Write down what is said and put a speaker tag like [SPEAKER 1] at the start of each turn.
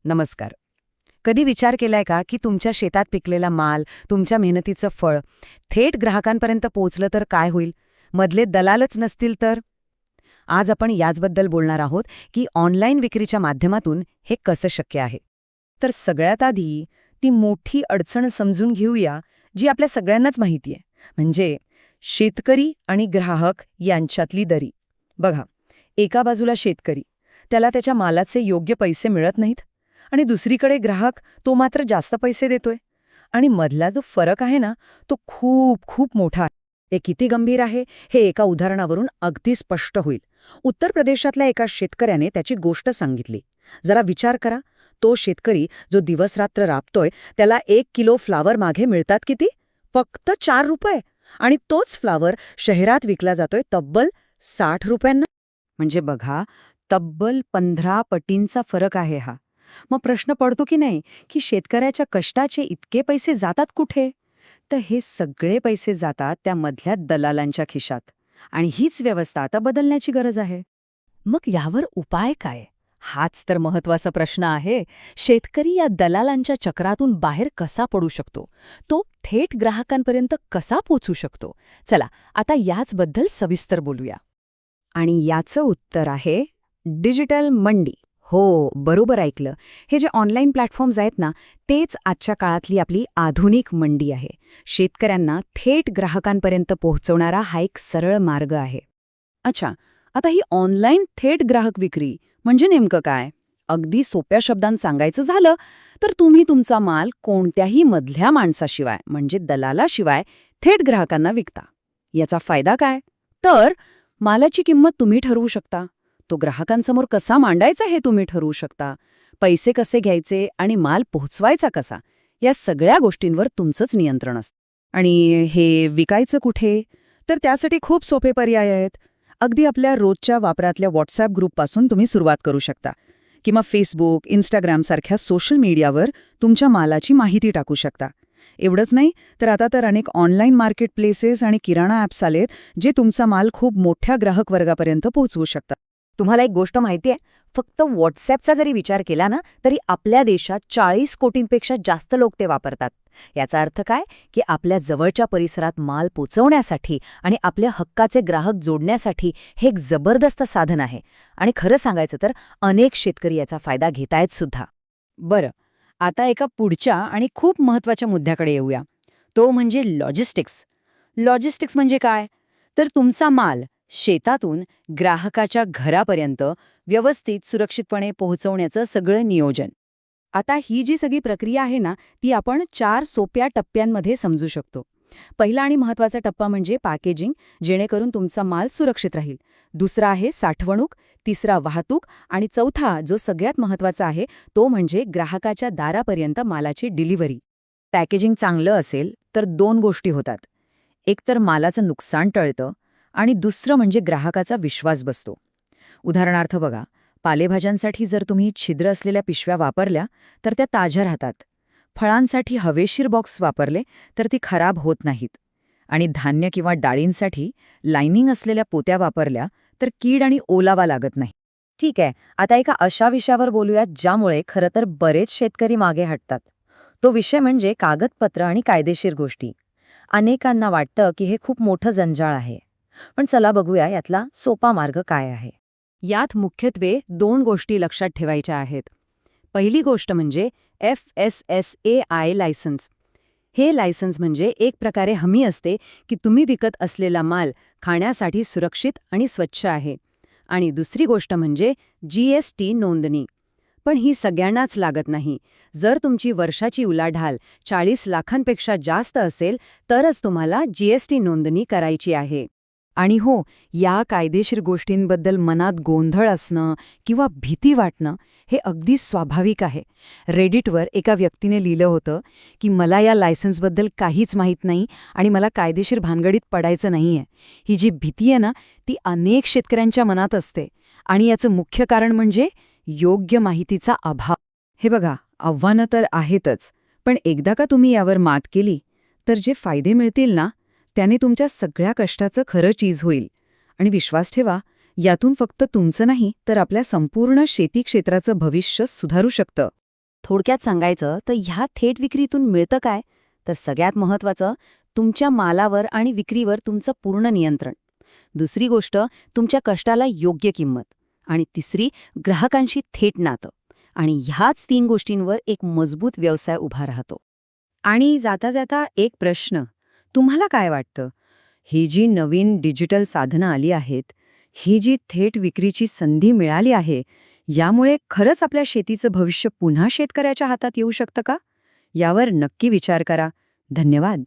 [SPEAKER 1] नमस्कार. कधी विचार केलाय का की तुमच्या शेतात पिकलेला माल, तुमच्या मेहनतीचं फळ थेट ग्राहकांपर्यंत पोहोचलं तर काय होईल? मधले दलालच नसतील तर? आज आपण याचबद्दल बोलणार आहोत की ऑनलाईन विक्रीच्या माध्यमातून हे कसं शक्य आहे. तर सगळ्यात आधी ती मोठी अडचण समजून घेऊया, जी आपल्या सगळ्यांनाच माहिती आहे, म्हणजे शेतकरी आणि ग्राहक यांच्यातली दरी. बघा, एका बाजूला शेतकरी, त्याला त्याच्या मालाचे योग्य पैसे मिळत नाहीत, आणि दुसरीकडे ग्राहक, तो मात्र जास्त पैसे देतोय. आणि मधला जो फरक आहे ना, तो खूप खूप मोठा आहे. ते किती गंभीर आहे हे एका उदाहरणावरून अगदी स्पष्ट होईल. उत्तर प्रदेशातल्या एका शेतकऱ्याने त्याची गोष्ट सांगितली. जरा विचार करा, तो शेतकरी जो दिवसरात्र राबतोय, त्याला 1 किलो फ्लावर मागे मिळतात किती? फक्त 4 रुपये. आणि तोच फ्लावर शहरात विकला जातोय तब्बल 60 रुपयांना. म्हणजे बघा, तब्बल 15 पटींचा फरक आहे हा. मग प्रश्न पडतो की नाही, की शेतकऱ्याच्या कष्टाचे इतके पैसे जातात कुठे? तर हे सगळे पैसे जातात त्या मधल्या दलालांच्या खिशात. आणि हीच व्यवस्था आता बदलण्याची गरज आहे. मग यावर उपाय काय? हाच तर महत्वाचा प्रश्न आहे. शेतकरी या दलालांच्या चक्रातून बाहेर कसा पडू शकतो? तो थेट ग्राहकांपर्यंत कसा पोचू शकतो? चला, आता याचबद्दल सविस्तर बोलूया. आणि याचं उत्तर आहे डिजिटल मंडी. हो, बरोबर ऐकलं. हे जे ऑनलाईन प्लॅटफॉर्म्स आहेत ना, तेच आजच्या काळातली आपली आधुनिक मंडी आहे. शेतकऱ्यांना थेट ग्राहकांपर्यंत पोहोचवणारा हा एक सरळ मार्ग आहे. अच्छा, आता ही ऑनलाईन थेट ग्राहक विक्री म्हणजे नेमकं काय? अगदी सोप्या शब्दांत सांगायचं झालं तर तुम्ही तुमचा माल कोणत्याही मधल्या माणसाशिवाय, म्हणजे दलालाशिवाय, थेट ग्राहकांना विकता. याचा फायदा काय? तर मालाची किंमत तुम्ही ठरवू शकता. तो ग्राहकांसमोर कसा मांडायचा हे तुम्ही ठरवू शकता. पैसे कसे घ्यायचे आणि माल पोहोचवायचा कसा, या सगळ्या गोष्टींवर तुमचंच नियंत्रण असतं. आणि हे विकायचं कुठे? तर त्यासाठी खूप सोपे पर्याय आहेत. अगदी आपल्या रोजच्या वापरातल्या व्हॉट्सॲप ग्रुपपासून तुम्ही सुरुवात करू शकता. किंवा फेसबुक, इंस्टाग्राम सारख्या सोशल मीडियावर तुमच्या मालाची माहिती टाकू शकता. एवढंच नाही तर आता तर अनेक ऑनलाईन मार्केट प्लेसेस आणि किराणा ॲप्स आलेत, जे तुमचा माल खूप मोठ्या ग्राहक वर्गापर्यंत पोहोचवू शकतात. तुम्हाला एक गोष्ट माहिती आहे, फक्त व्हॉट्सॲपचा जरी विचार केला ना, तरी आपल्या देशात 40 कोटींपेक्षा जास्त लोक ते वापरतात. याचा अर्थ काय, की आपल्या जवळच्या परिसरात माल पोचवण्यासाठी आणि आपल्या हक्काचे ग्राहक जोडण्यासाठी हे एक जबरदस्त साधन आहे. आणि खरं सांगायचं तर अनेक शेतकरी याचा फायदा घेतायत सुद्धा. बरं, आता एका पुढच्या आणि खूप महत्त्वाच्या मुद्द्याकडे येऊया. तो म्हणजे लॉजिस्टिक्स. लॉजिस्टिक्स म्हणजे काय? तर तुमचा माल शेतातून ग्राहकाच्या घरापर्यंत व्यवस्थित, सुरक्षितपणे पोहोचवण्याचं सगळं नियोजन. आता ही जी सगळी प्रक्रिया आहे ना, ती आपण 4 सोप्या टप्प्यांमध्ये समजू शकतो. पहिला आणि महत्त्वाचा टप्पा म्हणजे पॅकेजिंग, जेणेकरून तुमचा माल सुरक्षित राहील. दुसरा आहे साठवणूक, तिसरा वाहतूक, आणि चौथा, जो सगळ्यात महत्त्वाचा आहे, तो म्हणजे ग्राहकाच्या दारापर्यंत मालाची डिलिव्हरी. पॅकेजिंग चांगलं असेल तर 2 गोष्टी होतात. एक तर मालाचं नुकसान टळतं, आणि दुसरं म्हणजे ग्राहकाचा विश्वास बसतो. उदाहरणार्थ बघा, पालेभाज्यांसाठी जर तुम्ही छिद्र असलेल्या पिशव्या वापरल्या तर त्या ताज्या राहतात. फळांसाठी हवेशीर बॉक्स वापरले तर ती खराब होत नाहीत. आणि धान्य किंवा डाळींसाठी लायनिंग असलेल्या पोत्या वापरल्या तर कीड आणि ओलावा लागत नाही. ठीक आहे, आता एका अशा विषयावर बोलूयात ज्यामुळे खरं तर बरेच शेतकरी मागे हटतात. तो विषय म्हणजे कागदपत्र आणि कायदेशीर गोष्टी. अनेकांना वाटतं की हे खूप मोठं जंजाळ आहे. पण चला बघूया यातला सोपा मार्ग काय आहे. यात मुख्यत्वे 2 गोष्टी लक्षात ठेवायच्या आहेत. पहिली गोष्ट म्हणजे FSSAI लायसन्स. हे लायसन्स म्हणजे एक प्रकारे हमी असते की तुम्ही विकत असलेला माल खाण्यासाठी सुरक्षित आणि स्वच्छ आहे. आणि दुसरी गोष्ट म्हणजे GST नोंदणी. पण ही सगळ्यांनाच लागत नाही. जर तुमची वर्षाची उलाढाल 40 लाखांपेक्षा जास्त असेल तरच तुम्हाला GST नोंदणी करायची आहे. आणि हो, या कायदेशीर गोष्टींबद्दल मनात गोंधळ असणं किंवा भीती वाटणं हे अगदी स्वाभाविक आहे. रेडिटवर एका व्यक्तीने लिहिलं होतं की मला या लायसन्सबद्दल काहीच माहीत नाही आणि मला कायदेशीर भानगडीत पडायचं नाहीये. ही जी भीती आहे ना, ती अनेक शेतकऱ्यांच्या मनात असते. आणि याचं मुख्य कारण म्हणजे योग्य माहितीचा अभाव. हे बघा, आव्हानं तर आहेतच, पण एकदा का तुम्ही यावर मात केली तर जे फायदे मिळतील ना, त्याने तुमच्या सगळ्या कष्टाचं खरं चीज होईल. आणि विश्वास ठेवा, यातून फक्त तुमचं नाही तर आपल्या संपूर्ण शेती क्षेत्राचं भविष्य सुधारू शकतं. थोडक्यात सांगायचं तर ह्या थेट विक्रीतून मिळतं काय? तर सगळ्यात महत्त्वाचं, तुमच्या मालावर आणि विक्रीवर तुमचं पूर्ण नियंत्रण. दुसरी गोष्ट, तुमच्या कष्टाला योग्य किंमत. आणि तिसरी, ग्राहकांशी थेट नातं. आणि ह्याच 3 गोष्टींवर एक मजबूत व्यवसाय उभा राहतो. आणि जाता जाता एक प्रश्न, तुम्हाला काय वाटतं? ही जी नवीन डिजिटल साधनं आली आहेत, ही जी थेट विक्रीची संधी मिळाली आहे, यामुळे खरंच आपल्या शेतीचं भविष्य पुन्हा शेतकऱ्याच्या हातात येऊ शकतं का? यावर नक्की विचार करा. धन्यवाद.